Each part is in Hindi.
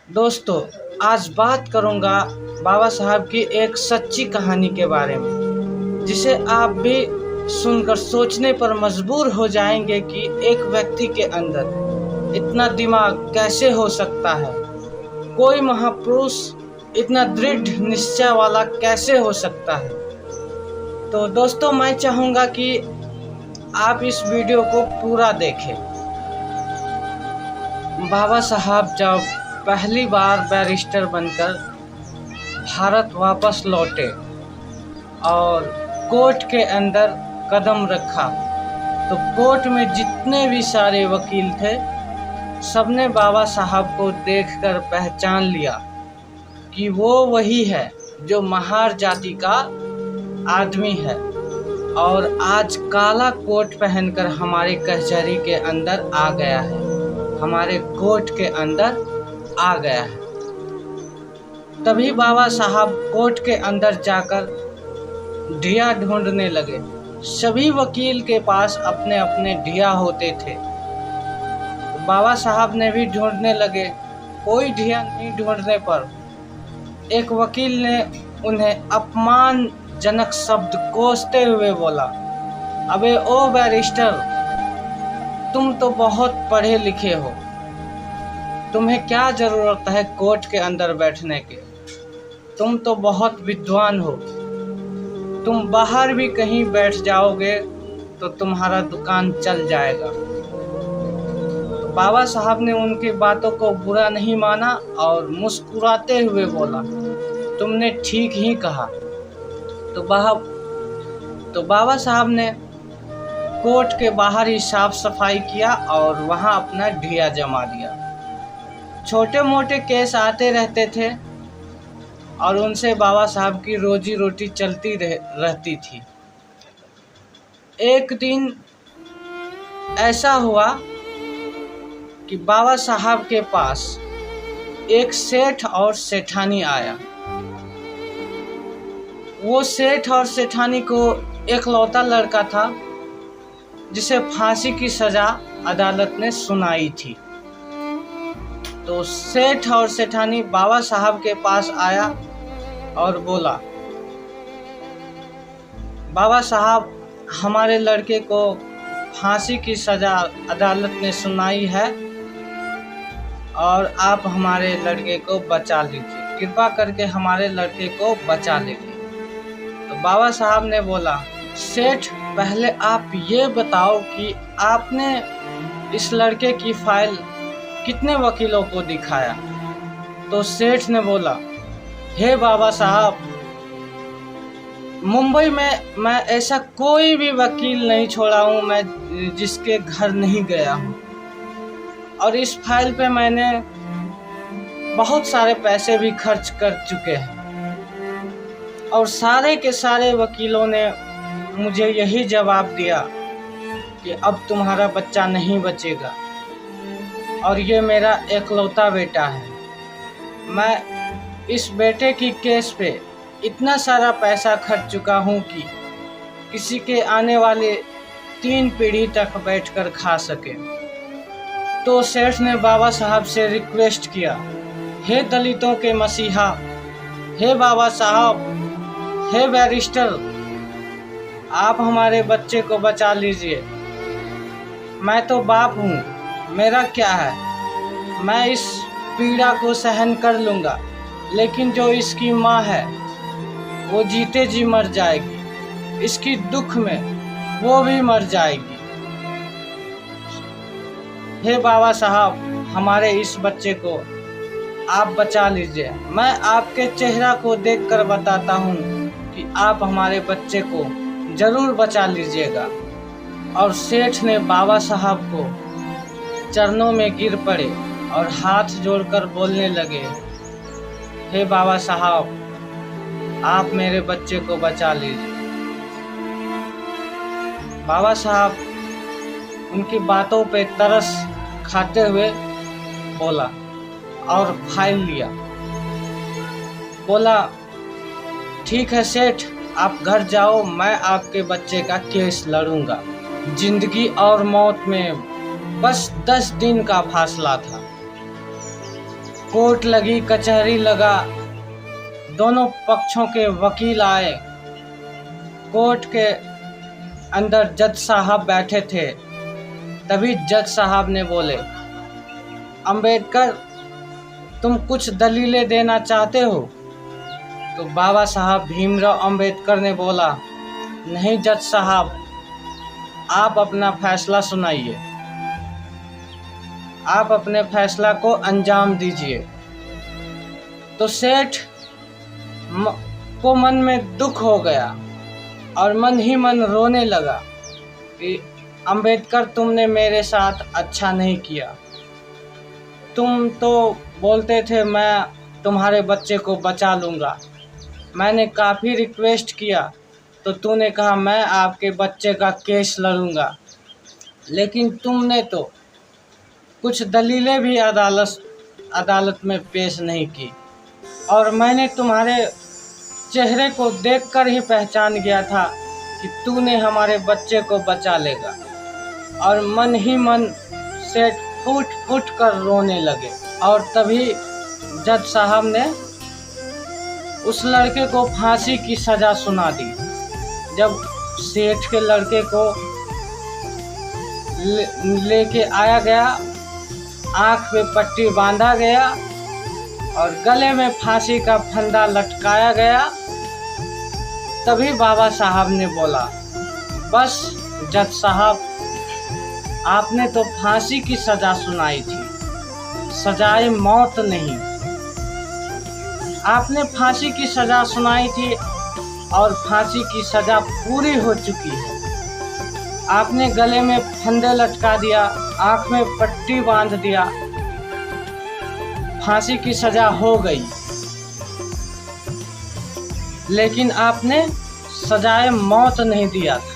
दोस्तों, आज बात करूंगा बाबा साहब की एक सच्ची कहानी के बारे में, जिसे आप भी सुनकर सोचने पर मजबूर हो जाएंगे कि एक व्यक्ति के अंदर इतना दिमाग कैसे हो सकता है। कोई महापुरुष इतना दृढ़ निश्चय वाला कैसे हो सकता है। तो दोस्तों, मैं चाहूँगा कि आप इस वीडियो को पूरा देखें। बाबा साहब जब पहली बार बैरिस्टर बनकर भारत वापस लौटे और कोर्ट के अंदर कदम रखा, तो कोर्ट में जितने भी सारे वकील थे, सबने बाबा साहब को देखकर पहचान लिया कि वो वही है जो महार जाति का आदमी है और आज काला कोट पहनकर हमारे कचहरी के अंदर आ गया है, हमारे कोर्ट के अंदर आ गया है। तभी बाबा साहब कोर्ट के अंदर जाकर ढिया ढूंढने लगे। सभी वकील के पास अपने अपने ढिया होते थे। बाबा साहब ने भी ढूंढने लगे। कोई ढिया नहीं ढूंढने पर एक वकील ने उन्हें अपमानजनक शब्द कोसते हुए बोला, अबे ओ बैरिस्टर, तुम तो बहुत पढ़े लिखे हो, तुम्हें क्या ज़रूरत है कोर्ट के अंदर बैठने के। तुम तो बहुत विद्वान हो, तुम बाहर भी कहीं बैठ जाओगे तो तुम्हारा दुकान चल जाएगा। तो बाबा साहब ने उनकी बातों को बुरा नहीं माना और मुस्कुराते हुए बोला, तुमने ठीक ही कहा। तो बाबा साहब ने कोर्ट के बाहर ही साफ सफाई किया और वहां अपना ढिया जमा दिया। छोटे मोटे केस आते रहते थे और उनसे बाबा साहब की रोजी रोटी चलती रहती थी। एक दिन ऐसा हुआ कि बाबा साहब के पास एक सेठ और सेठानी आया। वो सेठ और सेठानी को एकलौता लड़का था जिसे फांसी की सजा अदालत ने सुनाई थी। तो सेठ और सेठानी बाबा साहब के पास आया और बोला, बाबा साहब, हमारे लड़के को फांसी की सज़ा अदालत ने सुनाई है और आप हमारे लड़के को बचा लीजिए, कृपा करके हमारे लड़के को बचा लीजिए। तो बाबा साहब ने बोला, सेठ, पहले आप ये बताओ कि आपने इस लड़के की फाइल कितने वकीलों को दिखाया। तो सेठ ने बोला, हे बाबा साहब, मुंबई में मैं ऐसा कोई भी वकील नहीं छोड़ा हूँ मैं जिसके घर नहीं गया हूँ, और इस फाइल पे मैंने बहुत सारे पैसे भी खर्च कर चुके हैं और सारे के सारे वकीलों ने मुझे यही जवाब दिया कि अब तुम्हारा बच्चा नहीं बचेगा और ये मेरा एकलौता बेटा है। मैं इस बेटे की केस पे इतना सारा पैसा खर्च चुका हूँ कि किसी के आने वाले 3 पीढ़ी तक बैठकर खा सके। तो सेठ ने बाबा साहब से रिक्वेस्ट किया, हे दलितों के मसीहा, हे बाबा साहब, हे बैरिस्टर, आप हमारे बच्चे को बचा लीजिए। मैं तो बाप हूँ, मेरा क्या है, मैं इस पीड़ा को सहन कर लूँगा, लेकिन जो इसकी माँ है वो जीते जी मर जाएगी, इसकी दुख में वो भी मर जाएगी। हे बाबा साहब, हमारे इस बच्चे को आप बचा लीजिए। मैं आपके चेहरा को देखकर बताता हूँ कि आप हमारे बच्चे को ज़रूर बचा लीजिएगा। और सेठ ने बाबा साहब को चरणों में गिर पड़े और हाथ जोड़कर बोलने लगे, हे बाबा साहब, आप मेरे बच्चे को बचा लीजिए। बाबा साहब उनकी बातों पे तरस खाते हुए बोला और फाइल लिया। बोला, ठीक है सेठ, आप घर जाओ, मैं आपके बच्चे का केस लड़ूंगा। जिंदगी और मौत में बस 10 दिन का फासला था। कोर्ट लगी, कचहरी लगा, दोनों पक्षों के वकील आए। कोर्ट के अंदर जज साहब बैठे थे। तभी जज साहब ने बोले, अंबेडकर, तुम कुछ दलीलें देना चाहते हो? तो बाबा साहब भीमराव अंबेडकर ने बोला, नहीं जज साहब, आप अपना फैसला सुनाइए, आप अपने फैसला को अंजाम दीजिए। तो सेठ को मन में दुख हो गया और मन ही मन रोने लगा कि अंबेडकर, तुमने मेरे साथ अच्छा नहीं किया। तुम तो बोलते थे मैं तुम्हारे बच्चे को बचा लूँगा। मैंने काफ़ी रिक्वेस्ट किया तो तूने कहा मैं आपके बच्चे का केस लड़ूंगा, लेकिन तुमने तो कुछ दलीलें भी अदालत में पेश नहीं की और मैंने तुम्हारे चेहरे को देखकर ही पहचान गया था कि तूने हमारे बच्चे को बचा लेगा। और मन ही मन सेठ फूट फूट कर रोने लगे। और तभी जज साहब ने उस लड़के को फांसी की सज़ा सुना दी। जब सेठ के लड़के को लेके आया गया, आँख पे पट्टी बांधा गया और गले में फांसी का फंदा लटकाया गया, तभी बाबा साहब ने बोला, बस जज साहब, आपने तो फांसी की सज़ा सुनाई थी, सजाए मौत नहीं। आपने फांसी की सज़ा सुनाई थी और फांसी की सज़ा पूरी हो चुकी है। आपने गले में फंदे लटका दिया, आँख में पट्टी बांध दिया, फांसी की सज़ा हो गई, लेकिन आपने सजाए मौत नहीं दिया था।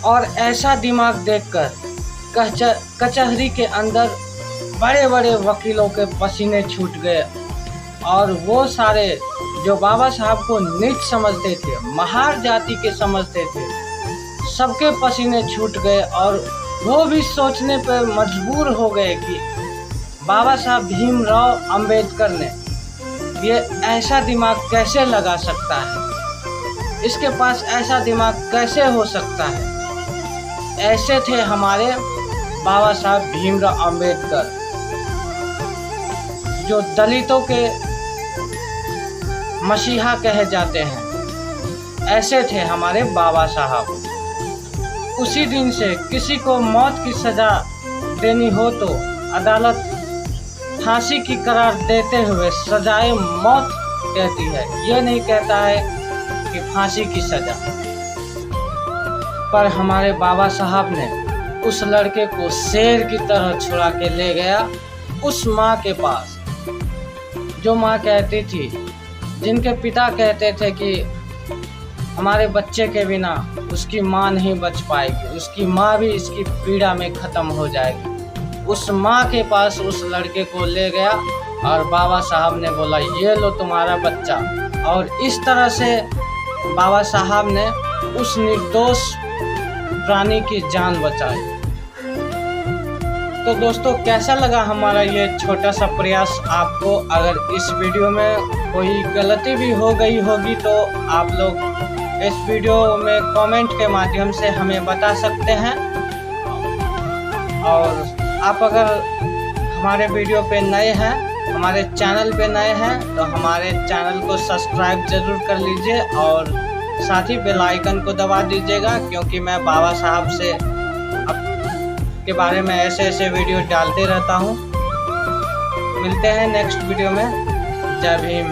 और ऐसा दिमाग देखकर कचहरी के अंदर बड़े बड़े वकीलों के पसीने छूट गए और वो सारे जो बाबा साहब को नीच समझते थे, महार जाति के समझते थे, सबके पसीने छूट गए और वो भी सोचने पर मजबूर हो गए कि बाबा साहब भीमराव अंबेडकर ने ये ऐसा दिमाग कैसे लगा सकता है, इसके पास ऐसा दिमाग कैसे हो सकता है। ऐसे थे हमारे बाबा साहब भीमराव अंबेडकर, जो दलितों के मसीहा कहे जाते हैं। ऐसे थे हमारे बाबा साहब। उसी दिन से किसी को मौत की सज़ा देनी हो तो अदालत फांसी की करार देते हुए सजाए मौत कहती है, ये नहीं कहता है कि फांसी की सज़ा। पर हमारे बाबा साहब ने उस लड़के को शेर की तरह छुड़ा के ले गया उस माँ के पास, जो माँ कहती थी, जिनके पिता कहते थे कि हमारे बच्चे के बिना उसकी माँ नहीं बच पाएगी, उसकी माँ भी इसकी पीड़ा में ख़त्म हो जाएगी। उस माँ के पास उस लड़के को ले गया और बाबा साहब ने बोला, ये लो तुम्हारा बच्चा। और इस तरह से बाबा साहब ने उस निर्दोष प्राणी की जान बचाई। तो दोस्तों, कैसा लगा हमारा ये छोटा सा प्रयास आपको? अगर इस वीडियो में कोई गलती भी हो गई होगी तो आप लोग इस वीडियो में कमेंट के माध्यम से हमें बता सकते हैं। और आप अगर हमारे वीडियो पे नए हैं, हमारे चैनल पे नए हैं, तो हमारे चैनल को सब्सक्राइब ज़रूर कर लीजिए और साथ ही बेल आइकन को दबा दीजिएगा, क्योंकि मैं बाबा साहब से के बारे में ऐसे वीडियो डालते रहता हूँ। मिलते हैं नेक्स्ट वीडियो में। जय भीम।